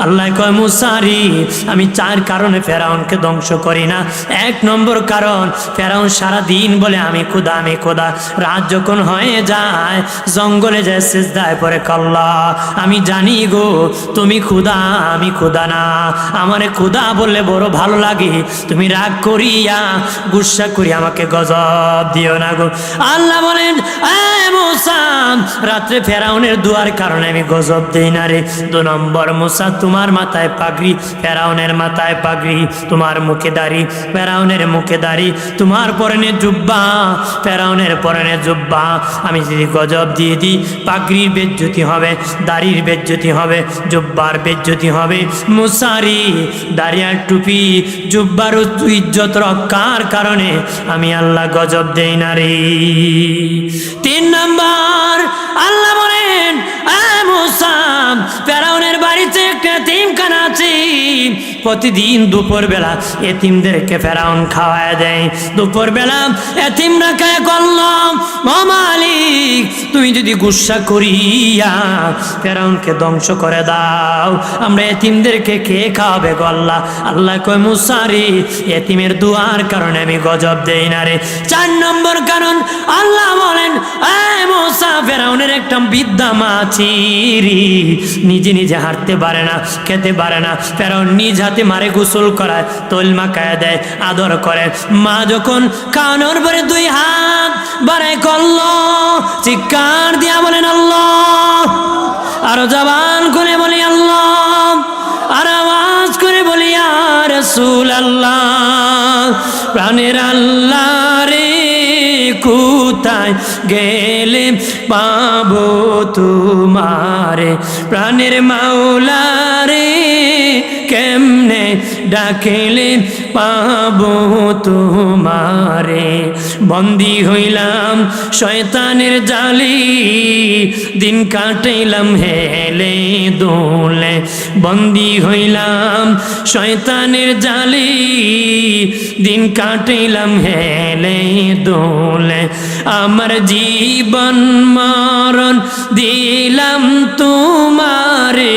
আল্লাহ কয় মুসারি আমি 4 কারণে ফেরাউনকে ধ্বংস করি না। 1 নম্বর কারণ, ফেরাউন সারা দিন বলে আমি খোদা আমি খোদা, রাত যখন হয়ে যায় জঙ্গলে যায় সিজদায় পড়ে আল্লাহ আমি জানি গো তুমি খোদা আমি খোদা না, আমারে খোদা বললে বড় ভালো লাগে, তুমি রাগ করিয়া গুসা করি আমাকে গজব দিও না গো। আল্লাহ বলেন মুসা রাত্রে ফেরাউনের দুয়ার কারণে আমি গজব দেই না রে। 2 নম্বর মুসা তোমার মাথায় পাগড়ি, ফেরাউনের মাথায় পাগড়ি, তোমার মুখে দাড়ি, ফেরাউনের মুখে দাড়ি, তোমার পরনে জুব্বা, ফেরাউনের পরনে জুব্বা, আমি যদি গজব দিয়ে দিই পাগড়ির বেজ্জতি হবে, দাড়ির বেজ্জতি হবে, জুব্বার বেজ্জতি হবে। মুসারি দাড়িয়ার টুপি জুব্বার ইজ্জত রক্ষার কারণে আমি আল্লাহ গজব দেই না রে। 3 নম্বর আল্লাহ বলেন মুসা ফেরাউনের বাড়িতে একটা এতিমখানা আছে, প্রতিদিন দুপুর বেলা এতিমদেরকে ফেরাউন খাওয়ায় দেয়। দুপুর বেলা এতিমরা খায় করলাম ও মালিক তুমি যদি গুসা করিয়া ফেরাউনকে ধ্বংস করে দাও আমরা এতিমদেরকে কে খাওয়াবে গো আল্লাহ? আল্লাহ কয় মুসারি এতিমের দুয়ার কারণে আমি গজব দেই না রে। 4 নম্বর কারণ আল্লাহ বলেন মুসা ফেরাউনের একটা বৃদ্ধা মা ছিরি, নিজে নিজে হাঁটতে পারে না, খেতে পারে না, ফেরাউন নিজ হাতে মারে গোসল করায়, তৈল মাখায় দেয়, আদর করে। মা যখন খাওয়ানোর পরে 2 হাত বাড়ায় করল, চিৎকার দিয়া বলেন আল্লাহ, আরো জবান করে বলি আল্লাহ, আর আওয়াজ করে বলি ইয়া রাসূলুল্লাহ, প্রাণের আল্লাহ রে কোথায় গেলে পাবো তোমারে, প্রাণের মাওলা রে কেমনে ডাকেলে পাবো তোমারে, বন্দী হইলাম শয়তানের জালি, দিন কাটাইলাম হেলে দোলে, বন্দী হইলাম শয়তানের জালি, দিন কাটাইলাম হেলে দোলে, আমার জীবন মরণ দিলাম তোমারে,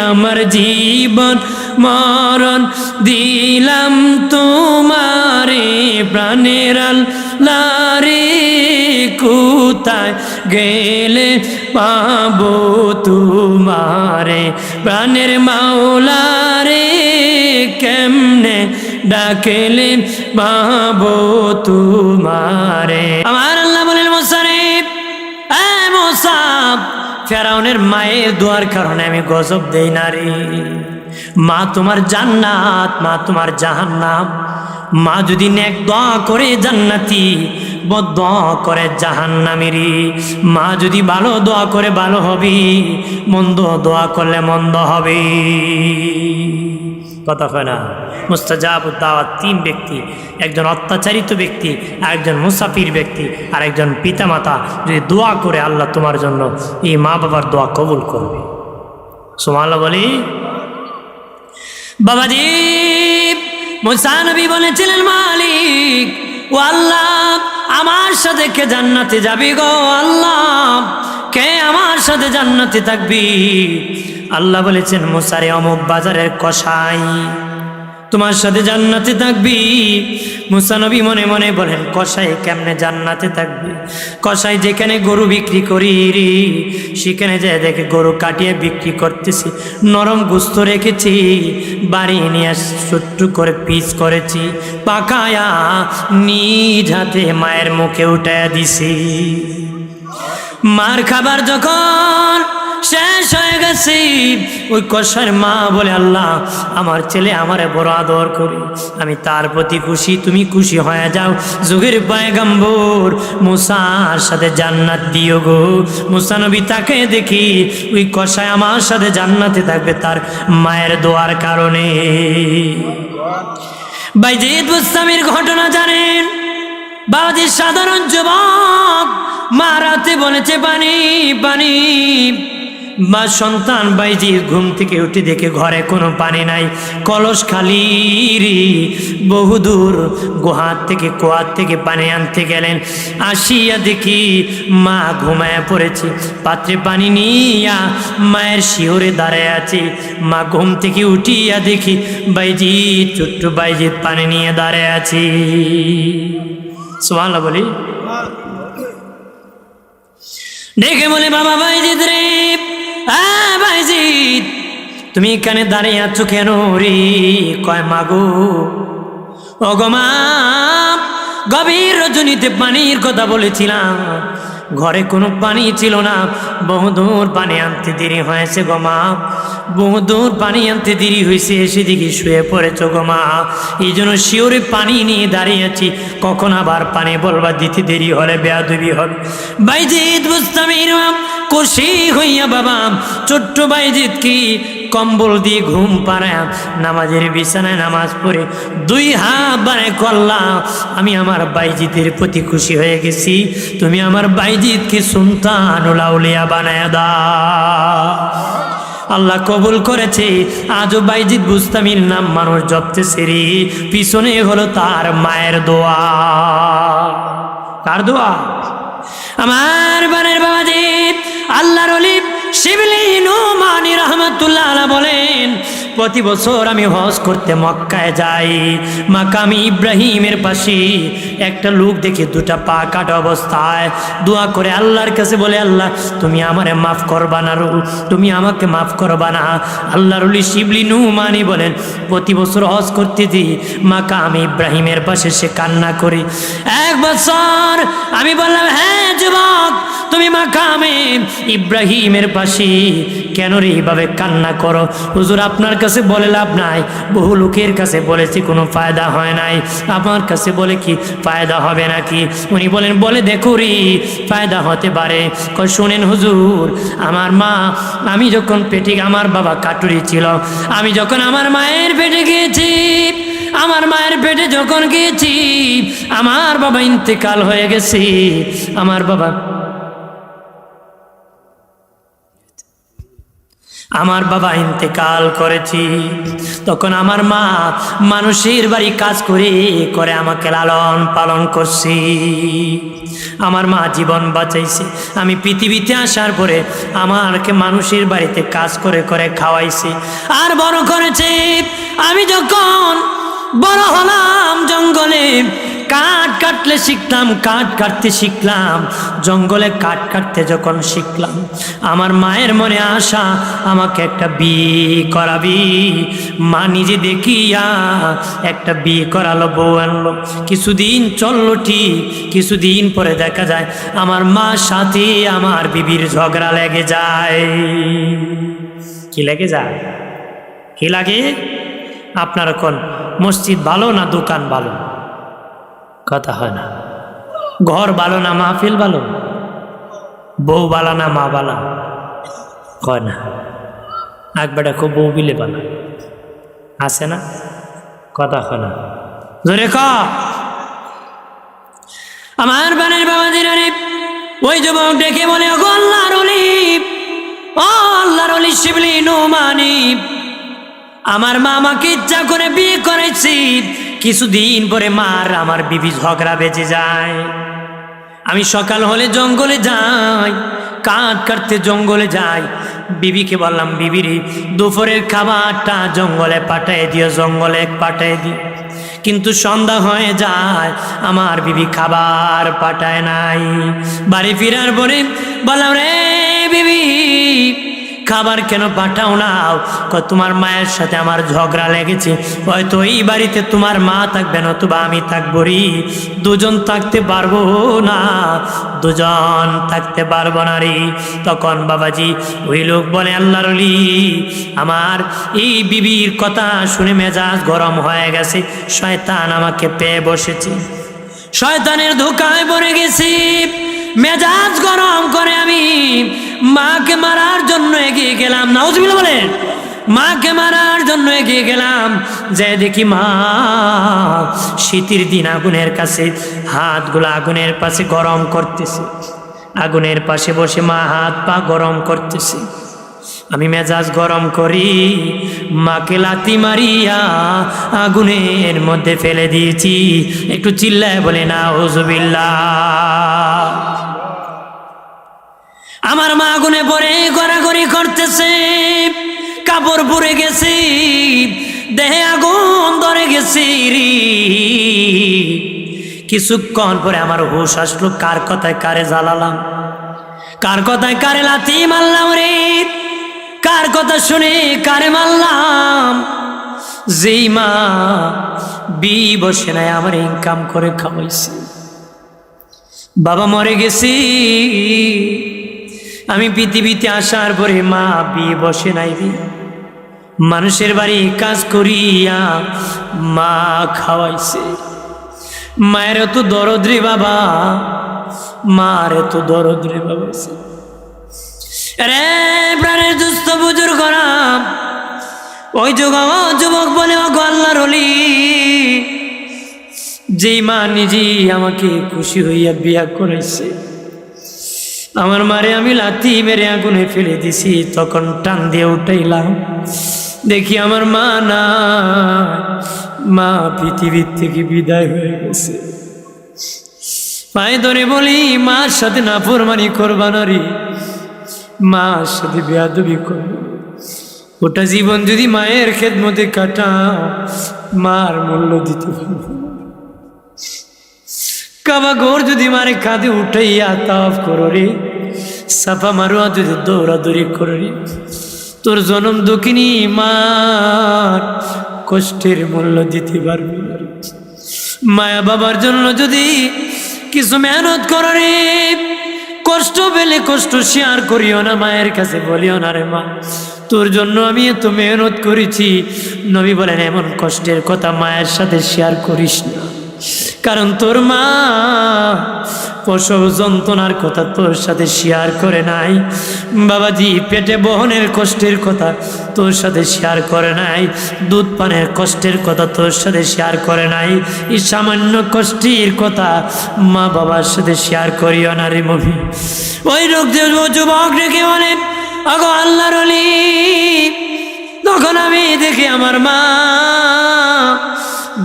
আমার জীবন মরণ দিলাম তোমারে, প্রাণের আল্লাহ রে কোথায় গেলে পাবো তোমারে, প্রাণের মাওলা রে কেমনে ডাকেলে পাবো তোমারে। আমার আল্লাহ বলেন মুসারিফ মুসা ফেরাউনের মায়ের দোয়ার কারণে আমি গজব দেই না রে। মা তোমার জান্নাত, মা তোমার জাহান্নাম। মা যদি নেক দোয়া করে জান্নাতি, বদ দোয়া করে জাহান্নামেরি। মা যদি ভালো দোয়া করে ভালো হবে, মন্দ দোয়া করলে মন্দ হবে। কথা কয় না? মুস্তাজাবুদ দাওয়াত 3 ব্যক্তি, একজন অত্যাচারিত ব্যক্তি, আরেকজন মুসাফির ব্যক্তি, আর একজন পিতামাতা যদি দোয়া করে আল্লাহ তোমার জন্য এই মা বাবার দোয়া কবুল করবে। সুবহানাল্লাহ বলি। বাবাজি মুসা নবী বলেছিলেন মালিক ও আল্লাহ আমার সাথে কে জান্নাতে যাবি গো আল্লাহ, কে আমার সাথে জান্নাতে থাকবি? আল্লাহ বলেছেন মুসারে অমুক বাজারের কসাই তোমার সাথে জান্নাতে থাকবি। মুসা নবী মনে মনে বলেন কসাই কেমনে জান্নাতে থাকবি? কসাই যেখানে গরু বিক্রি করি সেখানে যায় দেখে গরু কাটিয়ে বিক্রি করতেছি, নরম গোস্ত রেখেছি, বাড়ি নিয়ে ছোট্ট করে পিস করেছি, পাকায়া নিজ হাতে মায়ের মুখে উঠাইয়া দিছি। মার খাবার যখন শেষ হয়ে গেছে ওই কসার মা বলে আল্লাহ আমার ছেলে আমারে বড় আদর করে, আমি তার প্রতি খুশি, তুমি খুশি হয়ে যাও। যুগের পয়গম্বর মুসার সাথে জান্নাত দিও গো। মুসা নবী তাকে দেখি ওই কসাই আমার সাথে জান্নাতে থাকবে তার মায়ের দোয়ার কারণে। বাইজিদ বুস্তামির ঘটনা জানেন? বাবাজি সাধারণ যুবক মারাতে বলেছে পানি পানি, বা সন্তান বাইজি ঘুম থেকে উঠে দেখে ঘরে কোনো পানি নাই, কলস খালি। বহুদূর গুহার থেকে কুয়ার থেকে পানি আনতে গেলেন, আসিয়া দেখি মা ঘুমায়া পড়েছে, পাত্রে পানি নিয়া মায়ের শিহরে দাঁড়ায় আছে। মা ঘুম থেকে উঠিয়া দেখি বাইজি, ছোট্ট বাইজি পানি নিয়ে দাঁড়ায় আছি। সুবহানাল্লাহ বলি। দেখে বলে, বাবা বাইজিৎ রে, বাইজিৎ তুমি এখানে দাঁড়িয়ে আছো কেন রে? কয় মাগো, ওগো মা, গভীর রজনীতে পানির কথা বলেছিলাম, ঘরে কোনো পানি ছিল না, বহুদূর পানি আনতে দেরি হয়েছে গো মা, বহুদূর পানি আনতে দেরি হয়েছে, এসে দেখি শুয়ে পড়েছ গো মা, এই জন্য শিওরে পানি নিয়ে দাঁড়িয়েছি, কখন আবার পানি বলবা, দিতে দেরি হলে বেয়াদবি হবে। বাইজিৎ বুঝতামির খুশি হইয়া বাবা ছোট্ট বাইজিৎ কি কম্বল দিয়ে ঘুম পাড়ায় নামাজের বিছানায় নামাজ পড়ে 2 হাত বাড়ায় করলাম, আমি আমার বাইজিতের প্রতি খুশি হয়ে গেছি, তুমি আমার বাইজিতকে সুলতানুল আউলিয়া বানায় দাও। আল্লাহ কবুল করেছে। আজও বাইজিৎ বুস্তামির নাম মানুষ জপতেছে রে, পিছনে হলো তার মায়ের দোয়া। কার দোয়া? আমার বানের বাবাজি আল্লাহর ওলি শিবলি নুমানি রাহমাতুল্লাহ আলাইহি বলেন, প্রতি বছর আমি হজ করতে মক্কায় যাই, মাকামি ইব্রাহিমের পাশে একটা লোক দেখে 2টা পা কাটা অবস্থায় দোয়া করে আল্লাহর কাছে বলে, আল্লাহ তুমি আমারে মাফ করবা না, তুমি আমাকে মাফ করবা না। আল্লাহর ওলি শিবলি নুমানি বলেন, প্রতি বছর হজ করতে দিই মাকামি ইব্রাহিমের পাশে সে কান্না করি। 1 বছর আমি বললাম, হ্যাঁ যুবক, তুমি মাকামে ইব্রাহিমের পাশে কেন রে এইভাবে কান্না করো? হুজুর আপনার কাছে বলে লাভ নাই, বহু লোকের কাছে বলেছি কোনো ফায়দা হয় নাই, আমার কাছে বলে কি ফায়দা হবে নাকি? উনি বলেন, বলে দেখো রে ফায়দা হতে পারে। শুনেন হুজুর, আমার মা, আমি যখন পেটে, আমার বাবা কাটুরি ছিল, আমি যখন আমার মায়ের পেটে গিয়েছি, আমার মায়ের পেটে যখন গিয়েছি, আমার বাবা ইন্তেকাল হয়ে গেছে, আমার বাবা ইন্তেকাল করেছি, তখন আমার মা মানুষের বাড়ি কাজ করে আমাকে লালন পালন করছি, আমার মা জীবন বাঁচাইছে। আমি পৃথিবীতে আসার পরে আমাকে মানুষের বাড়িতে কাজ করে খাওয়াইছে আর বড় করেছে। আমি যখন বড় হলাম, জঙ্গলে কাঠ কাটলে শিখলাম, কাঠ কাটতে শিখলাম, জঙ্গলে কাঠ কাটতে যখন শিখলাম, আমার মায়ের মনে আশা আমাকে একটা বিয়ে করাবি। মা নিজে দেখিয়া একটা বিয়ে করালো, বউ আনলো, কিছুদিন চললো ঠিক, কিছুদিন পরে দেখা যায় আমার মার সাথে আমার বিবির ঝগড়া লেগে যায়। কি লেগে যায়? কি লাগে? আপনার কোন মসজিদ ভালো না দোকান ভালো? কথা হয় না। ঘর ভালো না মাহফিল ভালো? বউ বালা না মা বালা? কয় না। একবারটা খুব বউ বিলে বালা আছে না? কথা হয় না। ধরে ক আমার বানের বাবা দিনারে ওই যুবক ডেকে বলে, ও আল্লাহর ওলি, ও আল্লাহর ওলি শিবলি নুমানি, আমার মা আমাকে ইচ্ছা করে বিয়ে করেছি, কিছুদিন পরে মার আমার বিবি ঝগড়া বেজে যায়। আমি সকাল হলে জঙ্গলে যাই, কাঠ কাটতে জঙ্গলে যাই, বিবিকে বললাম, বিবিরে দুপুরের খাবারটা জঙ্গলে পাঠিয়ে দিও, জঙ্গলে পাঠিয়ে দিও। কিন্তু সন্ধ্যা হয়ে যায়, আমার বিবি খাবার পাঠায় নাই। বাড়ি ফিরার পরে বললাম, রে বিবি খাবার কেন পাঠাও না? তোমার মায়ের সাথে আমার ঝগড়া লেগেছে, হয়তো এই বাড়িতে তোমার মা থাকবে না, নতুবা আমি থাকবো রে, দুজন থাকতে পারবো না, দুজন থাকতে পারবো না রে। তখন বাবাজি ওই লোক বলে, আল্লাহর ওলি, আমার এই বিবির কথা শুনে মেজাজ গরম হয়ে গেছে, শয়তান আমাকে পেয়ে বসেছে, শয়তানের ধোকায় পড়ে গেছি, মেজাজ গরম করে আমি মাকে মারার জন্য এগিয়ে গেলাম। নাউজুবিল্লাহ বলেন। মাকে মারার জন্য এগিয়ে গেলাম, যে দেখি মা শীতের দিন আগুনের কাছে হাতগুলো আগুনের পাশে গরম করতেছে, আগুনের পাশে বসে মা হাত পা গরম করতেছে। আমি মেজাজ গরম করি, মাকে লাথি মারিয়া আগুনের মধ্যে ফেলে দিয়েছি। একটু চিল্লায় বলে নাউজুবিল্লাহ। আমার মা আগুনে পড়ে গড়াগড়ি করতেছে, কাপড় পুড়ে গেছে, দেহে আগুন ধরে গেছে। কিছুক্ষণ পরে আমার হুশ আসলো, কার কথায় কারে জ্বালালাম, কার কথায় কারে লাথি মারলাম রে, কার কথা শুনে কারে মারলাম। যেই মা বসে নাই আমার ইনকাম করে খাওয়াইছে, বাবা মরে গেছি, আমি পৃথিবীতে আসার পরে মা বসে নাই রে, মানুষের বাড়ি কাজ করিয়া মা খাওয়াইছে। মায়ের তো দরদ রে বাবা, মার তো দরদ রে বাবা। রে প্রাণের দুস্থ বুজুর্গরা, ওই যুবক বলে ও আল্লাহর ওলি, যেই মা নিজেই আমাকে খুশি হইয়া বিয়া করেছে, আমার মারে আমি লাথি মেরে আগুনে ফেলে দিছি। তখন টান দিয়ে উঠাইলাম, দেখি আমার মা না, মা পৃথিবীর থেকে বিদায় হয়ে গেছে। পায়ে ধরে বলি, মার সাথে নাফরমানি করবা না রে, মার সাথে বেয়াদবি করবে। ওটা জীবন যদি মায়ের খেদমতে কাটাও, মার মূল্য দিতে পারবো। কাবা ঘর যদি মারে কাঁধে উঠাইয়া তাওয়াফ করো রে, সাফা মারোয়া যদি দৌড়াদৌড়ি করো রে, তোর জনম দুঃখিনী মার কষ্টের মূল্য দিতে পারবি না। মায়া বাবার জন্য যদি কিছু মেহনত করো রে, কষ্ট পেলে কষ্ট শেয়ার করিও না, মায়ের কাছে বলিও না রে মা তোর জন্য আমি এত মেহনত করেছি। নবী বলেন এমন কষ্টের কথা মায়ের সাথে শেয়ার করিস না, কারণ তোর মা প্রসব যন্ত্রণার কথা তোর সাথে শেয়ার করে নাই, বাবাজি পেটে বহনের কষ্টের কথা তোর সাথে শেয়ার করে নাই, দুধ পানের কষ্টের কথা তোর সাথে শেয়ার করে নাই। এই সামান্য কষ্টের কথা মা বাবার সাথে শেয়ার করিও না রে মবি। ওই লোক যুবক রেখে বলেন, আগো আল্লাহর ওলি, তখন আমি দেখি আমার মা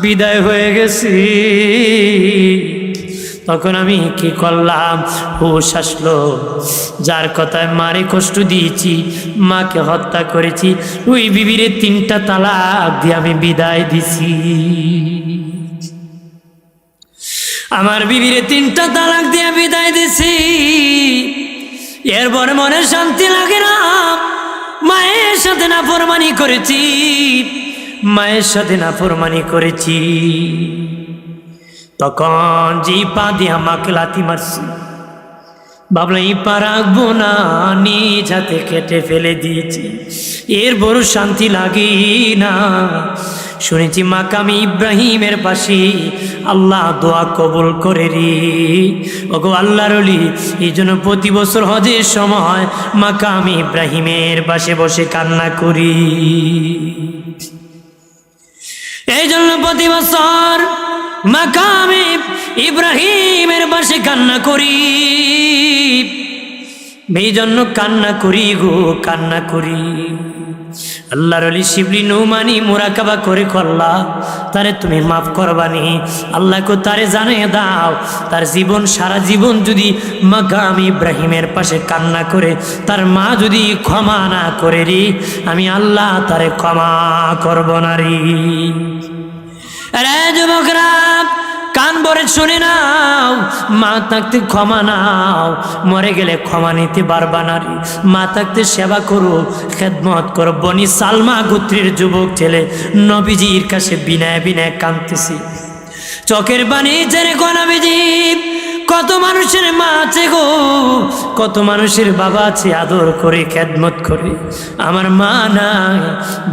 বিদায় হয়ে গেছি। তখন আমি কি করলাম, হুশ আসলো, যার কথায় মারে কষ্ট দিয়েছি, মাকে হত্যা করেছি, ওই বিবিরে 3টা তালাক দিয়ে আমি বিদায় দিছি। আমার বিবিরে 3টা তালাক দিয়ে বিদায় দিছি। এরপরে মনে শান্তি লাগে না, মায়ের সাথে নাফরমানি করেছি, মায়ের সাথে নাফরমানি করেছি। তখন যে পা দিয়ে আমাকে লাথি মারছি, ভাবলাম এই পা রাখবো না, নিজ হাতে কেটে ফেলে দিয়েছি। এর বড় শান্তি লাগে না। শুনেছি মাকাম ইব্রাহিমের পাশে আল্লাহ দোয়া কবুল করে রে। ওগো আল্লাহর ওলি, এই জন্য প্রতি বছর হজের সময় মাকাম ইব্রাহিমের পাশে বসে কান্না করি। এই জন্য প্রতি বছর মাকামে ইব্রাহিমের পাশে কান্না করি, এই জন্য কান্না করি গো, কান্না করি। আল্লাহর ওলি শিবলি নৌমানি মুরাকাবা করে করলা, তারে তুমি মাফ করবানি। আল্লাহকে তারে জানিয়ে দাও, তার জীবন সারা জীবন যদি মাকাম ইব্রাহিমের পাশে কান্না করে তার মা যদি ক্ষমা না করে রে, আমি আল্লাহ তারে ক্ষমা করব না রে। আরে যুবকরা, কান ভরে শুনে নাও, মা থাকতে ক্ষমা নাও, মরে গেলে ক্ষমা নিতে পারবা না রে। মা থাকতে সেবা করো, খেদমত করো। বনি সালমা গোত্রের যুবক ছেলে নবীজির কাছে বিনায় বিনায় কাঁদতেছি, চোখের পানি ছেড়ে গো নবীজি, কত মানুষের মা আছে গো, কত মানুষের বাবা আছে, আদর করে খেদমত করে, আমার মা নাই,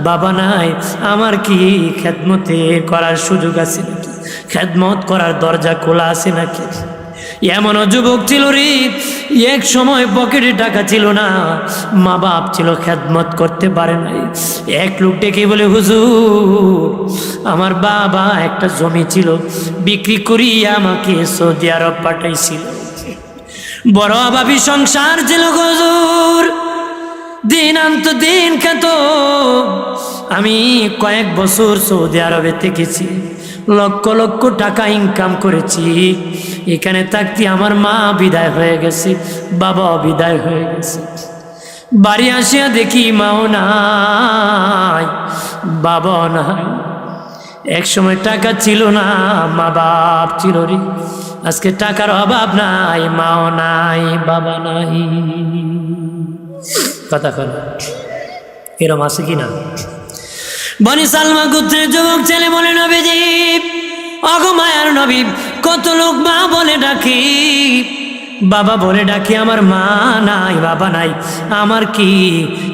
বাবা নাই, আমার কি খেদমতে করার সুযোগ আছে নাকি? খেদমত করার দরজা খোলা আছে নাকি? এমনও যুবক ছিল রে, এক সময় পকেটে টাকা ছিল না, মা বাপ ছিল, খেদমত করতে পারে নাই। এক লোক ডেকে বলে, হুজুর আমার বাবা একটা জমি ছিল, বিক্রি করিয়া আমাকে সৌদি আরব পাঠাইছিল, বড় অভাবী সংসার ছিল হুজুর, দিন আনত দিন খেত। আমি কয়েক বছর সৌদি আরবে থেকেছি, লক্ষ লক্ষ টাকা ইনকাম করেছি। এখানে থাকতে আমার মা বিদায় হয়ে গেছে, বাবাও বিদায় হয়ে গেছে। বাড়ি আসিয়া দেখি মাও নাই, বাবাও নাই। এক সময় টাকা ছিল না, মা বাপ ছিল রে। আজকে টাকার অভাব নাই, মাও নাই, বাবা নাই। কথা কন এরম আছে কিনা? বনি সালমা গোত্রের যুবক ছেলে বলে, নবীজি অগো মায়ার নবী, কত লোক মা বলে ডাকি, বাবা বলে ডাকি, আমার মা নাই, বাবা নাই, আমার কি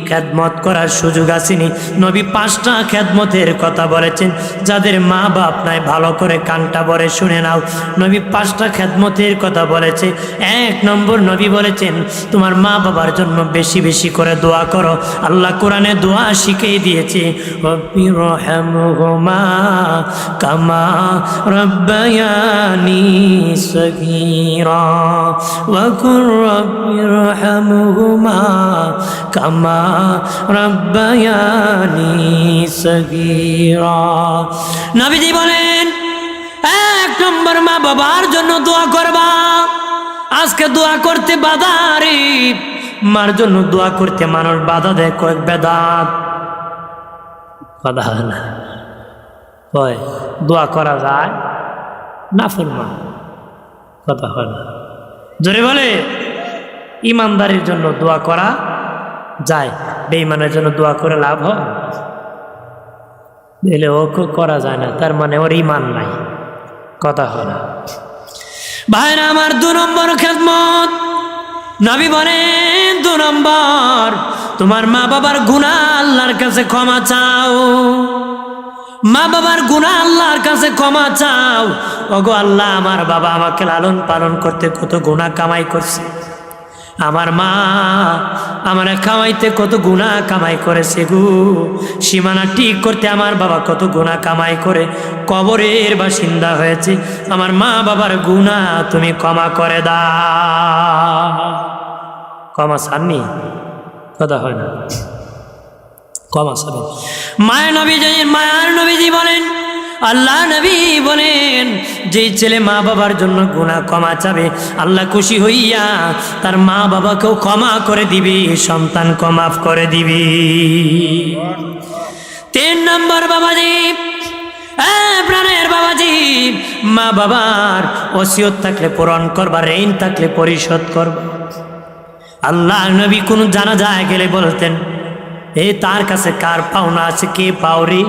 খেদমত করার সুযোগ আসেনি? নবী 5টা খেদমতের কথা বলেছেন। যাদের মা বাপ নাই ভালো করে কানটা ভরে শুনে নাও। নবী 5টা খেদমতের কথা বলেছে। 1 নম্বর নবী বলেছেন, তোমার মা বাবার জন্য বেশি বেশি করে দোয়া করো। আল্লাহ কোরআনে দোয়া শিখিয়ে দিয়েছে, রব্বি রহমহুমা কামা রব্বায়ানি সগীরা ওয়াকুর রব্বি রহমহুমা কামা রব্বায়ানি সগীরা। নবীজি বলেন, 1 নম্বর মা বাবার জন্য দোয়া করবা। আজকে দোয়া করতে বাধা রে, মার জন্য দোয়া করতে মানুষ বাধা দেয়, কয়েক বেদাত বাধা না হয়, দোয়া করা যায় না ফরমান, কথা হয় না। জোরে বলে, ইমানদারের জন্য দোয়া করা যায়, বেঈমানের জন্য দোয়া করে লাভ হয়? দিলে ওকে করা যায় না, তার মানে ওর ইমান নাই, কথা হয় না। ভাইরা আমার, 2 নম্বর খেদমত নবী বলেন, 2 নম্বর তোমার মা বাবার গুনাহ আল্লাহর কাছে ক্ষমা চাও। মা বাবার গুনাহ আল্লাহর কাছে ক্ষমা চাও। ওগো আল্লাহ, আমার বাবা আমাকে লালন পালন করতে কত গুনাহ কামাই করছে, আমার মা আমার খাওয়াইতে কত গুনাহ কামাই করেছে গো, সীমানা ঠিক করতে আমার বাবা কত গুনাহ কামাই করে কবরের বাসিন্দা হয়েছে। আমার মা বাবার গুনাহ তুমি ক্ষমা করে দাও। ক্ষমা ছাড়নি, কথা হয় না, ক্ষমা ছাড়েন। মায়ার নবীজি বলেন, আল্লাহ নবী বলেন, যে ছেলে মা বাবার জন্য গুনাহ ক্ষমা চাবে, আল্লাহ খুশি হইয়া তার মা বাবাকেও ক্ষমা করে দিবি, সন্তানকে মাফ করে দিবি। 3 নম্বর বাবাজি, প্রাণের বাবাজি, মা বাবার ওসিয়ত থাকলে পূরণ করবা, ঋণ থাকলে পরিশোধ করবা। আল্লাহ নবী কোন জানাজায় গেলে বলতেন, তার কাছে কার পাওনা আছে, কে পাওরি,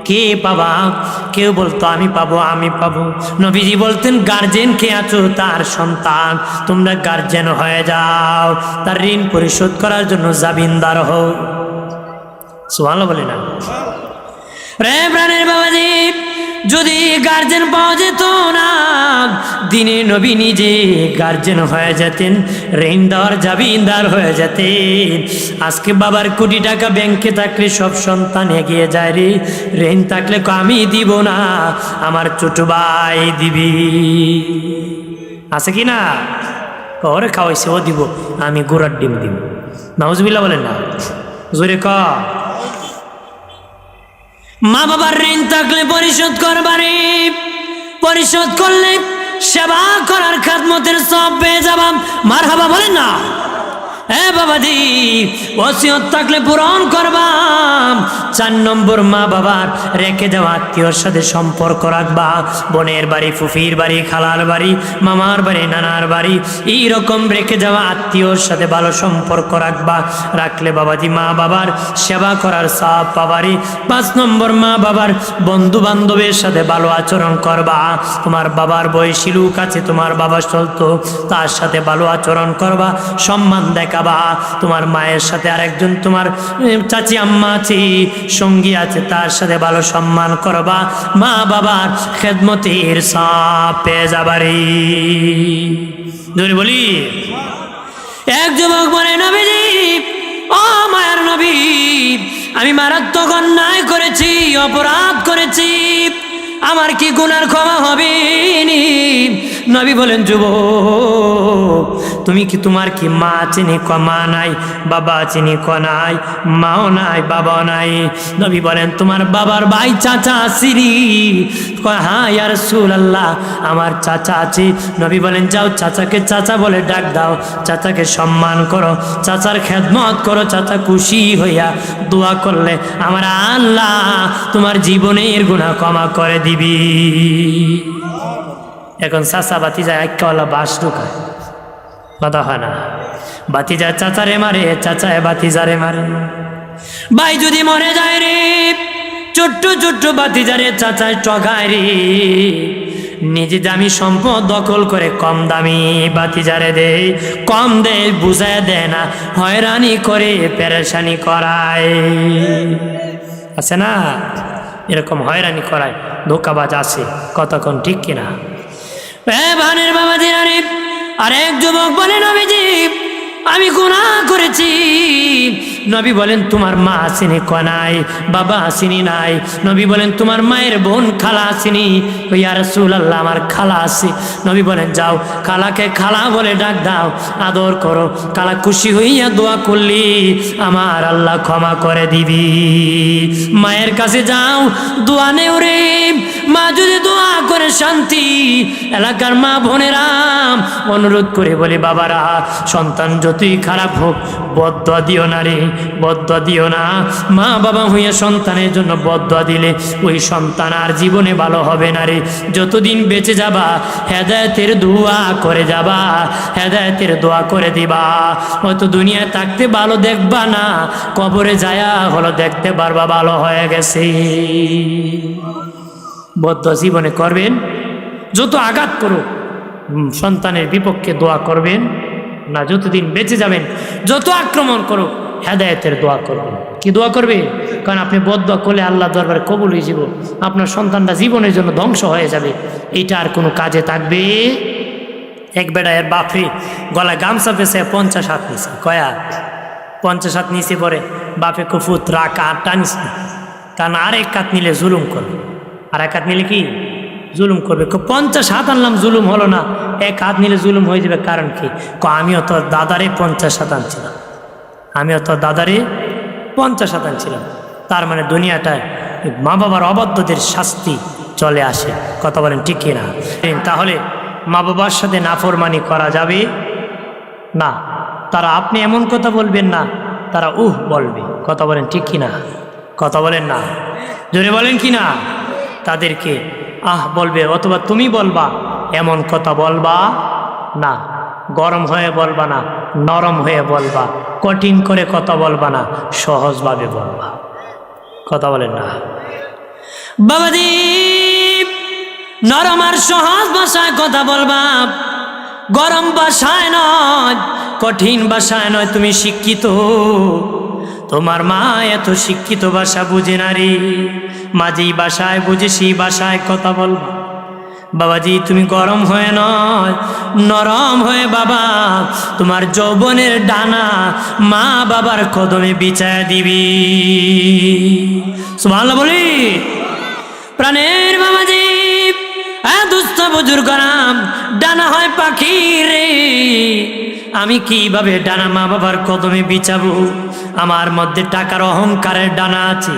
কে পাবা? কেউ বলতো আমি পাবো, আমি পাবো। নবীজি বলতেন, গার্জেন কে আছো, তার সন্তান, তোমরা গার্জেন হয়ে যাও, তার ঋণ পরিশোধ করার জন্য জামিনদার হও। সুবহানাল্লাহ বলে না রে প্রাণের বাবাজি, যদি গার্জেন পাওয়া যেত না, দিনে নবী নিজে গার্জেন হয়ে যেতেন, ঋণ দেওয়ার জামিনদার হয়ে যেতেন। আজকে বাবার কোটি টাকা ব্যাংকে থাকলে সব সন্তান এগিয়ে যায় রে, ঋণ থাকলে আমি দিব না, আমার ছোট ভাই দিবি, আছে কি না? ওরে খাওয়াইছে, ও দিব, আমি গোড়ার ডিম দিব। নাউজুবিল্লাহ বলেন না, জোরে ক। মা বাবার ঋণ থাকলে পরিশোধ করবারে, পরিশোধ করলে সেবা করার খেদমতের সব পেয়ে যাবা। মারহাবা বলেন না। বাবাজি, ওসিয়ত থাকলে পূরণ করবা। 4 নম্বর মা বাবার রেখে যাওয়া আত্মীয়র সাথে সম্পর্ক রাখবা। বোনের বাড়ি, ফুফির বাড়ি, খালার বাড়ি, মামার বাড়ি, নানার বাড়ি, এইরকম রেখে যাওয়া আত্মীয়র সাথে ভালো সম্পর্ক রাখবা। রাখলে বাবাজি মা বাবার সেবা করার সওয়াব পাবারি। 5 নম্বর মা বাবার বন্ধু বান্ধবের সাথে ভালো আচরণ করবা। তোমার বাবার বয়সী লোক আছে, তোমার বাবা চলতো, তার সাথে ভালো আচরণ করবা, সম্মান দেখাবা। তোমার মায়ের সাথে আরেকজন তোমার চাচি আম্মা আছে, সঙ্গী আছে, তার সাথে ভালো সম্মান করবা। মা বাবার খেদমতের সওয়াব পেয়ে যাবারি। জোরে বলি। এক যুবক বলে, নবীজি ও মায়ার নবী, আমি মারাত্মক অন্যায় করেছি, অপরাধ করেছি, আমার কি গুনার ক্ষমা হবে? নবী বলেন, যুবক তুমি কি তোমার কি মা চিনি ক মা নাই, বাবা চিনি ক নাই, মাও নাই বাবাও নাই। নবী বলেন তোমার বাবার ভাই চাচা আছিরি? কয় হ্যাঁ ইয়া রাসূলুল্লাহ আমার চাচা আছে। নবী বলেন যাও চাচাকে চাচা বলে ডাক দাও, চাচাকে সম্মান করো, চাচার খেদমত করো, চাচা খুশি হইয়া দোয়া করলে আমার আল্লাহ তোমার জীবনের গুনাহ ক্ষমা করে দিবি। এখন চাচা বাতিজা একওয়ালা বাস ঢুকায়, কথা হয় না। বাতিজা চাচারে মারে, চাচায় বাতিজারে মারে। ভাই যদি মরে যায় রে, ছোট্ট ছোট্ট বাতিজারে চাচায় ঠকায় রে, নিজে দামি সম্পদ দখল করে কম দামি বাতিজারে দে, কম দে, বুঝায় দেয় না, হয়রানি করে পেরেশানি করায়। আছে না এরকম হয়রানি করায় ধোকাবাজ আছে, কতক্ষণ ঠিক কিনা? ভানের বাবা দিনারে আরেক যুবক বলে নবীজি আমি গুনাহ করেছি। নবী বলেন তোমার মা আসেনি ক নাই, বাবা আসেনি নাই। নবী বলেন তোমার মায়ের বোন খালা আসেনি? ইয়া রাসূলুল্লাহ আমার খালা আছে। নবী বলেন যাও খালাকে খালা বলে ডাক দাও, আদর করো, খালা খুশি হইয়া দোয়া করলি আমার আল্লাহ ক্ষমা করে দিবি। মায়ের কাছে যাও, দোয়া নেও রে। মা যদি দোয়া করে শান্তি, এলাকার মা বোনেরা অনুরোধ করে বলি বাবারা সন্তান যতই খারাপ হোক বদদোয়া দিও না রে, বদদোয়া দিও না। মা বাবা হইয়া সন্তানের জন্য বদদোয়া দিলে ওই সন্তান আর জীবনে ভালো হবে না রে। যতদিন বেঁচে যাবা হেদায়েতের দোয়া করে যাবা, হেদায়েতের দোয়া করে দিবা। হয়তো দুনিয়ায় থাকতে ভালো দেখবা না, কবরে যায়া হলো দেখতে পারবা ভালো হয়ে গেছে। বদদোয়া জীবনে করবেন, যত আঘাত করো সন্তানের বিপক্ষে দোয়া করবেন না। যতদিন বেঁচে যাবেন যত আক্রমণ করো হেদায়েতের দোয়া করবেন। কি দোয়া করবে? কারণ আপনি বদদোয়া করলে আল্লাহ দরবারে কবুল হয়ে যাব, আপনার সন্তানটা জীবনের জন্য ধ্বংস হয়ে যাবে, এইটা আর কোনো কাজে থাকবে। এক বেটা এর বাপরে গলায় গামছা পেছে 50 হাত নিছে, কয়া 50 হাত নিচে পরে বাপে কুফুত রাখ আর টানিস না, কারণ আর এক হাত নিলে জুলুম করবে, আর এক হাত নিলে কি জুলুম করবে। 50 হাত আনলাম জুলুম হলো না, এক হাত নিলে জুলুম হয়ে যাবে। কারণ কি? আমিও তোর দাদারে 50 হাত আনছিলাম, আমিও তোর দাদারে 50 হাত আনছিলাম। তার মানে দুনিয়াটায় মা বাবার অবাধ্যদের শাস্তি চলে আসে, কথা বলেন ঠিক কিনা? তাহলে মা বাবার সাথে নাফরমানি করা যাবে না। তারা আপনি এমন কথা বলবেন না, তারা বলবে, কথা বলেন ঠিক কিনা? কথা বলেন না, জোরে বলেন কি না? তাদেরকে বলবে অথবা তুমি বলবা, এমন কথা বলবা না। গরম হয়ে বলবা না, নরম হয়ে বলবা, কঠিন করে কথা বলবা না, সহজভাবে বলবা, কথা বলেন না। বাবাজি নরম আর সহজ ভাষায় কথা বলবা, গরম ভাষায় নয়, কঠিন ভাষায় নয়। তুমি শিক্ষিত, তোমার মা এত শিক্ষিত ভাষা বুঝে না রে, মা যেই ভাষায় বুঝে সেই ভাষায় কথা বলবা। বাবাজি তুমি গরম হয়ে নয়, নরম হয়ে বাবা তোমার যৌবনের ডানা মা বাবার কদমে বিছায়া দিবি। সুবহানাল্লাহ বলি। প্রাণের বাবাজি দুস্থ বুজুর্গরাম, ডানা হয় পাখি রে, আমি কিভাবে ডানা মা বাবার কদমে বিছাবো? আমার মধ্যে টাকার অহংকারের ডানা আছে,